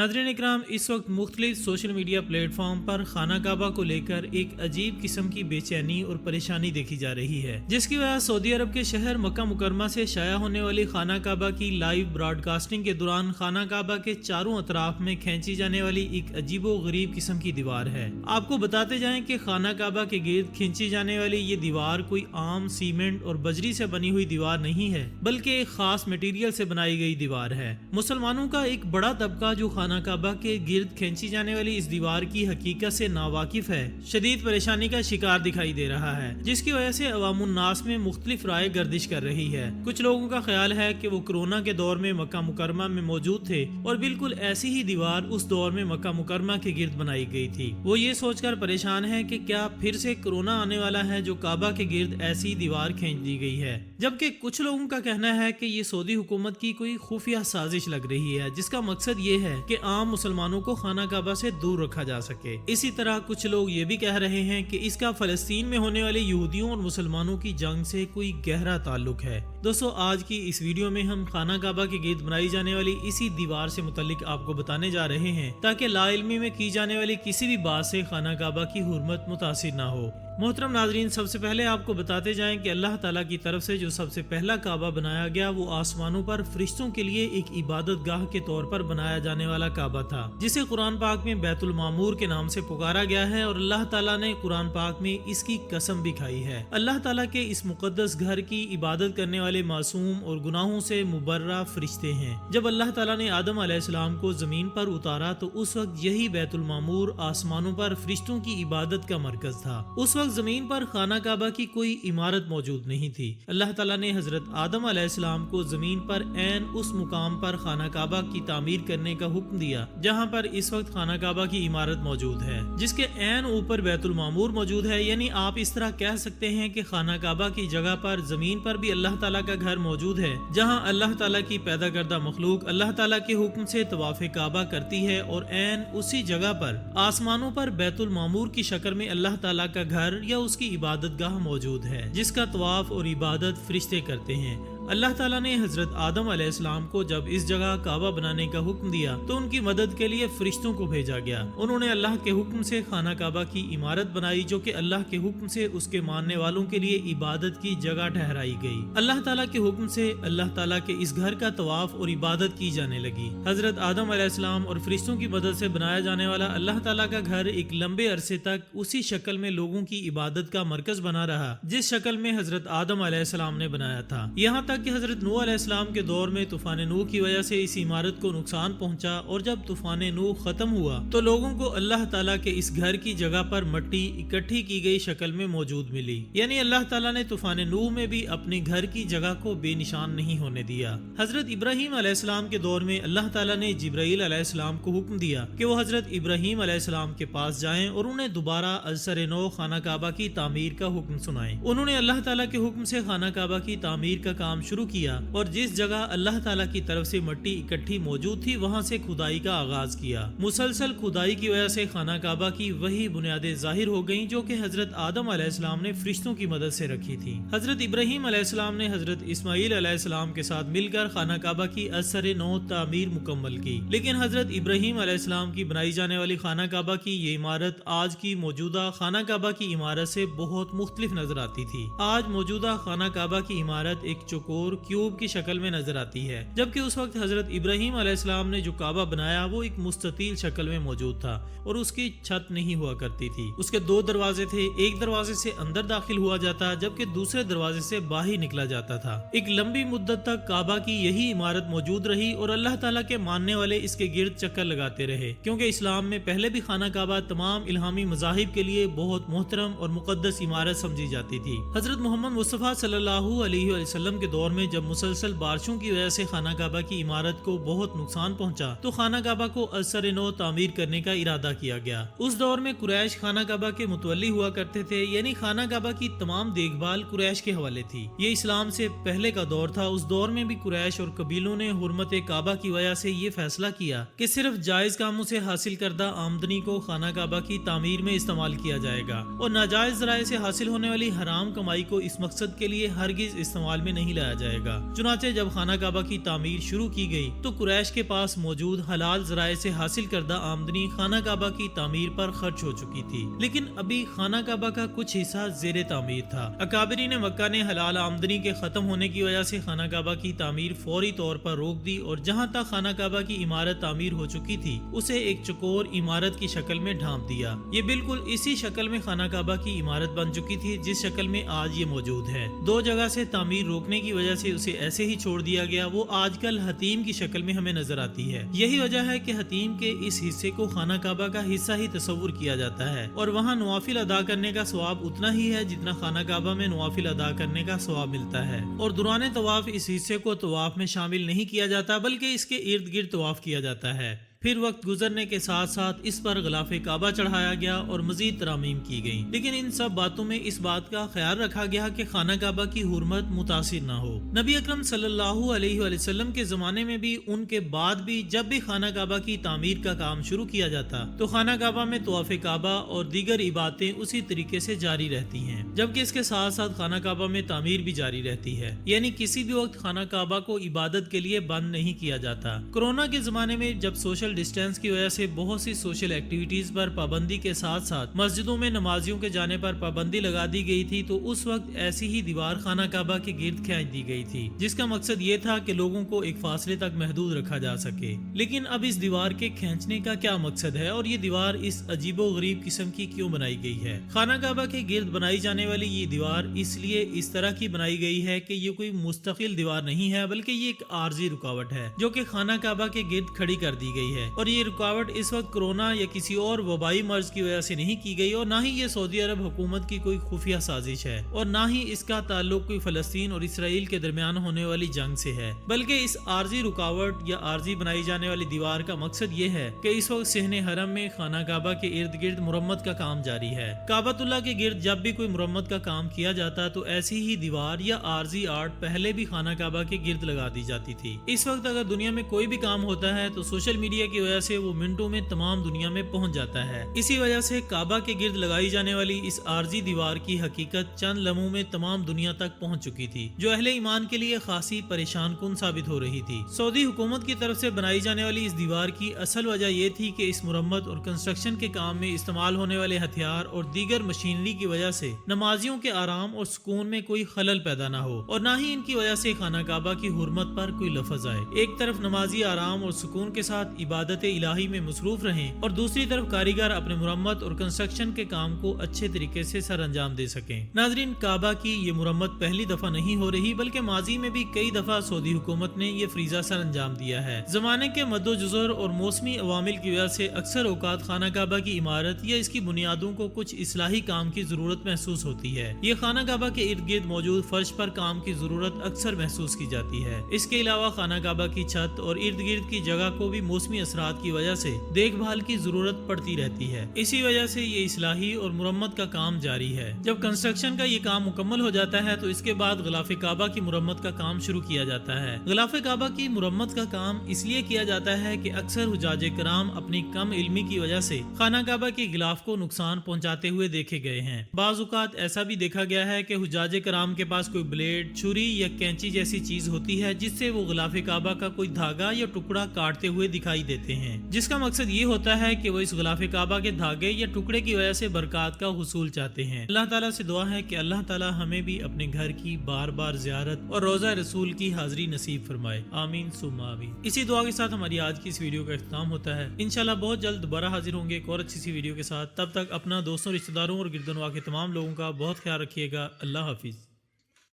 नाज़रीन इकराम, इस वक्त मुख्तलिफ सोशल मीडिया प्लेटफॉर्म पर खाना काबा को लेकर एक अजीब किस्म की बेचैनी और परेशानी देखी जा रही है, जिसकी वजह सऊदी अरब के शहर मक्का मुकरमा से शाया होने वाली खाना काबा की लाइव ब्रॉडकास्टिंग के दौरान खाना काबा के चारों अतराफ में खींची जाने वाली एक अजीबो गरीब किस्म की दीवार है। आपको बताते जाएं कि खाना काबा के गिर्द खींची जाने वाली ये दीवार कोई आम सीमेंट और बजरी से बनी हुई दीवार नहीं है, बल्कि एक खास मटेरियल से बनाई गई दीवार है। मुसलमानों का एक बड़ा तबका जो खाना काबा के गिर्द खींची जाने वाली इस दीवार की हकीकत से नावाकिफ है, शदीद परेशानी का शिकार दिखाई दे रहा है, जिसकी वजह से अवामुन्नास में मुख्तलिफ राय गर्दिश कर रही है। कुछ लोगों का ख्याल है कि वो कोरोना के दौर में मक्का मुकरमा में मौजूद थे और बिल्कुल ऐसी ही दीवार उस दौर में मक्का मुकरमा के गिर्द बनाई गई थी। वो ये सोचकर परेशान है कि क्या फिर से कोरोना आने वाला है जो काबा के गिर्द ऐसी दीवार खींच दी गई है। जबकि कुछ लोगों का कहना है कि ये सऊदी हुकूमत की कोई खुफिया साजिश लग रही है, जिसका मकसद ये है कि आम मुसलमानों को खाना काबा से दूर रखा जा सके। इसी तरह कुछ लोग ये भी कह रहे हैं कि इसका फलस्तीन में होने वाले यहूदियों और मुसलमानों की जंग से कोई गहरा ताल्लुक है। दोस्तों, आज की इस वीडियो में हम खाना काबा के गिर्द बनाई जाने वाली इसी दीवार से मुतल्लिक आपको बताने जा रहे हैं, ताकि लाइल्मी में की जाने वाली किसी भी बात से खाना काबा की हुर्मत मुतासिर ना हो। मोहतरम नाजरीन, सबसे पहले आपको बताते जाएं कि अल्लाह ताला की तरफ से जो सबसे पहला काबा बनाया गया वो आसमानों पर फरिश्तों के लिए एक इबादत गाह के तौर पर बनाया जाने वाला काबा था, जिसे कुरान पाक में बैतुल मामूर के नाम से पुकारा गया है और अल्लाह ताला ने कुरान पाक में इसकी कसम भी खाई है। अल्लाह ताला के इस मुकद्दस घर की इबादत करने वाले मासूम और गुनाहों से मुबर्रा फरिश्ते हैं। जब अल्लाह ताला ने आदम अलैहिस्सलाम को जमीन पर उतारा तो उस वक्त यही बैतुल मामूर आसमानों पर फरिश्तों की इबादत का मरकज था। उस वक्त जमीन पर खाना काबा की कोई इमारत मौजूद नहीं थी। अल्लाह ताला ने हजरत आदम अलैहिस्सलाम को जमीन पर ऐन उस मुकाम पर खाना काबा की तामीर करने का हुक्म दिया जहां पर इस वक्त खाना काबा की इमारत मौजूद है, जिसके ऐन ऊपर बैतुल मामूर मौजूद है। यानी आप इस तरह कह सकते हैं कि खाना काबा की जगह पर जमीन पर भी अल्लाह ताला का घर मौजूद है, जहां अल्लाह ताला की पैदा करदा मखलूक अल्लाह ताला के हुक्म से तवाफ काबा करती है और ऐन उसी जगह पर आसमानों पर बैतुल मामूर की शक्ल में अल्लाह ताला का घर या उसकी इबादत गाह मौजूद है, जिसका तवाफ और इबादत फरिश्ते करते हैं। अल्लाह ताला ने हजरत आदम अलैहिस्सलाम को जब इस जगह काबा बनाने का हुक्म दिया तो उनकी मदद के लिए फरिश्तों को भेजा गया। उन्होंने अल्लाह के हुक्म से खाना काबा की इमारत बनाई, जो कि अल्लाह के हुक्म से उसके मानने वालों के लिए इबादत की जगह ठहराई गई। अल्लाह ताला के हुक्म से अल्लाह ताला के इस घर का तवाफ और इबादत की जाने लगी। हजरत आदम अलैहिस्सलाम और फरिश्तों की मदद से बनाया जाने वाला अल्लाह ताला का घर एक लंबे अरसे तक उसी शक्ल में लोगों की इबादत का मरकज बना रहा जिस शक्ल में हजरत आदम अलैहिस्सलाम ने बनाया था। यहाँ तक कि हजरत नूह अलैहिस्सलाम के दौर में तूफान नूह की वजह से इस इमारत को नुकसान पहुंचा और जब तूफान नूह खत्म हुआ तो लोगों को अल्लाह ताला के इस घर की जगह पर मिट्टी इकट्ठी की गई शक्ल में मौजूद मिली। यानी अल्लाह ताला ने तूफान नूह में भी अपने घर की जगह को बेनिशान नहीं होने दिया। हजरत इब्राहीम अलैहिस्सलाम के दौर में अल्लाह ताला ने जिब्राईल अलैहिस्सलाम को हुक्म दिया कि वो हजरत इब्राहीम अलैहिस्सलाम के पास जाएं और उन्हें दोबारा अज़सर नौ खाना काबा की तामीर का हुक्म सुनाएं। उन्होंने अल्लाह ताला के हुक्म से खाना काबा की तामीर का काम शुरू किया और जिस जगह अल्लाह ताला की तरफ से मिट्टी इकट्ठी मौजूद थी वहां से खुदाई का आगाज किया। मुसलसल खुदाई की वजह से खाना काबा की वही बुनियादें जाहिर हो गईं जो कि हजरत आदम अलैहिस्सलाम ने फरिश्तों की मदद से रखी थी। हजरत इब्राहीम अलैहिस्सलाम ने हजरत इस्माईल अलैहिस्सलाम के साथ मिलकर खाना काबा की अज़सर नौ तामीर मुकम्मल की, लेकिन हजरत इब्राहीम अलैहिस्सलाम की बनाई जाने वाली खाना काबा की ये इमारत आज की मौजूदा खाना काबा की इमारत से बहुत मुख्तलिफ नजर आती थी। आज मौजूदा खाना काबा की इमारत एक चौकोर क्यूब की शक्ल में नजर आती है, जबकि उस वक्त हजरत इब्राहीम अलैहिस्सलाम ने जो काबा बनाया वो एक मुस्ततील शक्ल में मौजूद था और उसकी छत नहीं हुआ करती थी। उसके दो दरवाजे थे, एक दरवाजे से अंदर दाखिल हुआ जाता जबकि दूसरे दरवाजे से बाहर निकला जाता था। एक लंबी मुद्दत तक काबा की यही इमारत मौजूद रही और अल्लाह ताला के मानने वाले इसके गिर्द चक्कर लगाते रहे, क्योंकि इस्लाम में पहले भी खाना काबा तमाम इल्हामी मज़ाहिब के लिए बहुत मोहतरम और मुकद्दस इमारत समझी जाती थी। हजरत मोहम्मद मुस्तफ़ा सल्लल्लाहु अलैहि वसल्लम के दौर में जब मुसलसल बारिशों की वजह से खाना काबा की इमारत को बहुत नुकसान पहुंचा तो खाना काबा को अज़सर नौ तामीर करने का इरादा किया गया। उस दौर में कुरैश खाना काबा के मुतवल्ली हुआ करते थे, यानी खाना काबा की तमाम देखभाल कुरैश के हवाले थी। ये इस्लाम से पहले का दौर था। उस दौर में भी कुरैश और कबीलों ने हुर्मत काबा की वजह से ये फैसला किया कि सिर्फ जायज कामों से हासिल करदा आमदनी को खाना काबा की तामीर में इस्तेमाल किया जाएगा और नाजायज जराए से हासिल होने वाली हराम कमाई को इस मकसद के लिए हरगिज इस्तेमाल में नहीं लाया بنایا جائے گا۔ چنانچہ جب خانہ کعبہ کی تعمیر شروع کی گئی تو قریش کے پاس موجود حلال ذرائع سے حاصل کردہ آمدنی خانہ کعبہ کی تعمیر پر خرچ ہو چکی تھی، لیکن ابھی خانہ کعبہ کا کچھ حصہ زیر تعمیر تھا۔ اکابرین مکہ نے حلال آمدنی کے ختم ہونے کی وجہ سے خانہ کعبہ کی تعمیر فوری طور پر روک دی اور جہاں تک خانہ کعبہ کی عمارت تعمیر ہو چکی تھی اسے ایک چکور عمارت کی شکل میں ڈھانپ دیا۔ یہ بالکل اسی شکل میں خانہ کعبہ کی عمارت بن چکی تھی جس شکل میں آج یہ موجود ہے۔ دو جگہ سے تعمیر روکنے کی وجہ سے اسے ایسے ہی چھوڑ دیا گیا، وہ آج کل حتیم کی شکل میں ہمیں نظر آتی ہے۔ یہی وجہ ہے کہ حتیم کے اس حصے کو خانہ کعبہ کا حصہ ہی تصور کیا جاتا ہے اور وہاں نوافل ادا کرنے کا ثواب اتنا ہی ہے جتنا خانہ کعبہ میں نوافل ادا کرنے کا ثواب ملتا ہے، اور دوران طواف اس حصے کو طواف میں شامل نہیں کیا جاتا بلکہ اس کے ارد گرد طواف کیا جاتا ہے۔ پھر وقت گزرنے کے ساتھ ساتھ اس پر غلاف کعبہ چڑھایا گیا اور مزید ترامیم کی گئیں، لیکن ان سب باتوں میں اس بات کا خیال رکھا گیا کہ خانہ کعبہ کی حرمت متاثر نہ ہو۔ نبی اکرم صلی اللہ علیہ وآلہ وسلم کے زمانے میں بھی ان کے بعد بھی جب بھی خانہ کعبہ کی تعمیر کا کام شروع کیا جاتا تو خانہ کعبہ میں طواف کعبہ اور دیگر عبادتیں اسی طریقے سے جاری رہتی ہیں، جبکہ اس کے ساتھ ساتھ خانہ کعبہ میں تعمیر بھی جاری رہتی ہے، یعنی کسی بھی وقت خانہ کعبہ کو عبادت کے لیے بند نہیں کیا جاتا۔ کورونا کے زمانے میں جب سوشل ڈسٹینس کی وجہ سے بہت سی سوشل ایکٹیویٹیز پر پابندی کے ساتھ ساتھ مسجدوں میں نمازیوں کے جانے پر پابندی لگا دی گئی تھی تو اس وقت ایسی ہی دیوار خانہ کعبہ کے گرد کھینچ دی گئی تھی جس کا مقصد یہ تھا کہ لوگوں کو ایک فاصلے تک محدود رکھا جا سکے۔ لیکن اب اس دیوار کے کھینچنے کا کیا مقصد ہے اور یہ دیوار اس عجیب و غریب قسم کی کیوں بنائی گئی ہے؟ خانہ کعبہ کے گرد بنائی جانے والی یہ دیوار اس لیے اس طرح کی بنائی گئی ہے کہ یہ کوئی مستقل دیوار نہیں ہے بلکہ یہ ایک عارضی رکاوٹ ہے جو کہ خانہ کعبہ کے گرد کھڑی کر دی گئی ہے، اور یہ رکاوٹ اس وقت کورونا یا کسی اور وبائی مرض کی وجہ سے نہیں کی گئی، اور نہ ہی یہ سعودی عرب حکومت کی کوئی خفیہ سازش ہے، اور نہ ہی اس کا تعلق کوئی فلسطین اور اسرائیل کے درمیان ہونے والی جنگ سے ہے، بلکہ اس عارضی رکاوٹ یا عارضی بنائی جانے والی دیوار کا مقصد یہ ہے کہ اس وقت صحن حرم میں خانہ کعبہ کے ارد گرد مرمت کا کام جاری ہے۔ کعبۃ اللہ کے گرد جب بھی کوئی مرمت کا کام کیا جاتا تو ایسی ہی دیوار یا عارضی آرٹ پہلے بھی خانہ کعبہ کے گرد لگا دی جاتی تھی۔ اس وقت اگر دنیا میں کوئی بھی کام ہوتا ہے تو سوشل میڈیا کی وجہ سے وہ منٹوں میں تمام دنیا میں پہنچ جاتا ہے۔ اسی وجہ سے کعبہ کے گرد لگائی جانے والی اس عارضی دیوار کی حقیقت چند لمحوں میں تمام دنیا تک پہنچ چکی تھی، جو اہل ایمان کے لیے خاصی پریشان کن ثابت ہو رہی تھی۔ سعودی حکومت کی طرف سے بنائی جانے والی اس دیوار کی اصل وجہ یہ تھی کہ اس مرمت اور کنسٹرکشن کے کام میں استعمال ہونے والے ہتھیار اور دیگر مشینری کی وجہ سے نمازیوں کے آرام اور سکون میں کوئی خلل پیدا نہ ہو، اور نہ ہی ان کی وجہ سے خانہ کعبہ کی حرمت پر کوئی لفظ آئے۔ ایک طرف نمازی آرام اور سکون کے ساتھ عبادت الہی میں مصروف رہیں اور دوسری طرف کاریگر اپنے مرمت اور کنسٹرکشن کے کام کو اچھے طریقے سے سر انجام دے سکیں۔ ناظرین، کعبہ کی یہ مرمت پہلی دفعہ نہیں ہو رہی بلکہ ماضی میں بھی کئی دفعہ سعودی حکومت نے یہ فریضہ سر انجام دیا ہے۔ زمانے کے مد و جزر اور موسمی عوامل کی وجہ سے اکثر اوقات خانہ کعبہ کی عمارت یا اس کی بنیادوں کو کچھ اصلاحی کام کی ضرورت محسوس ہوتی ہے۔ یہ خانہ کعبہ کے ارد گرد موجود فرش پر کام کی ضرورت اکثر محسوس کی جاتی ہے۔ اس کے علاوہ خانہ کعبہ کی چھت اور ارد گرد کی جگہ کو بھی موسمی اثرات کی وجہ سے دیکھ بھال کی ضرورت پڑتی رہتی ہے۔ اسی وجہ سے یہ اصلاحی اور مرمت کا کام جاری ہے۔ جب کنسٹرکشن کا یہ کام مکمل ہو جاتا ہے تو اس کے بعد غلاف کعبہ کی مرمت کا کام شروع کیا جاتا ہے۔ غلاف کعبہ کی مرمت کا کام اس لیے کیا جاتا ہے کہ اکثر حجاج کرام اپنی کم علمی کی وجہ سے خانہ کعبہ کے غلاف کو نقصان پہنچاتے ہوئے دیکھے گئے ہیں۔ بعض اوقات ایسا بھی دیکھا گیا ہے کہ حجاج کرام کے پاس کوئی بلیڈ، چھری یا کینچی جیسی چیز ہوتی ہے جس سے وہ غلاف کعبہ کا کوئی دھاگا یا ٹکڑا کاٹتے ہوئے دکھائی دیتے ہیں، جس کا مقصد یہ ہوتا ہے کہ وہ اس غلاف کعبہ کے دھاگے یا ٹکڑے کی وجہ سے برکات کا حصول چاہتے ہیں۔ اللہ تعالیٰ سے دعا ہے کہ اللہ تعالیٰ ہمیں بھی اپنے گھر کی بار بار زیارت اور روزہ رسول کی حاضری نصیب فرمائے، آمین ثم آمین۔ اسی دعا کے ساتھ ہماری آج کی اس ویڈیو کا اختتام ہوتا ہے۔ انشاءاللہ بہت جلد دوبارہ حاضر ہوں گے ایک اور اچھی سی ویڈیو کے ساتھ۔ تب تک اپنا، دوستوں، رشتہ داروں اور گردنواں کے تمام لوگوں کا بہت خیال رکھیے گا۔ اللہ حافظ۔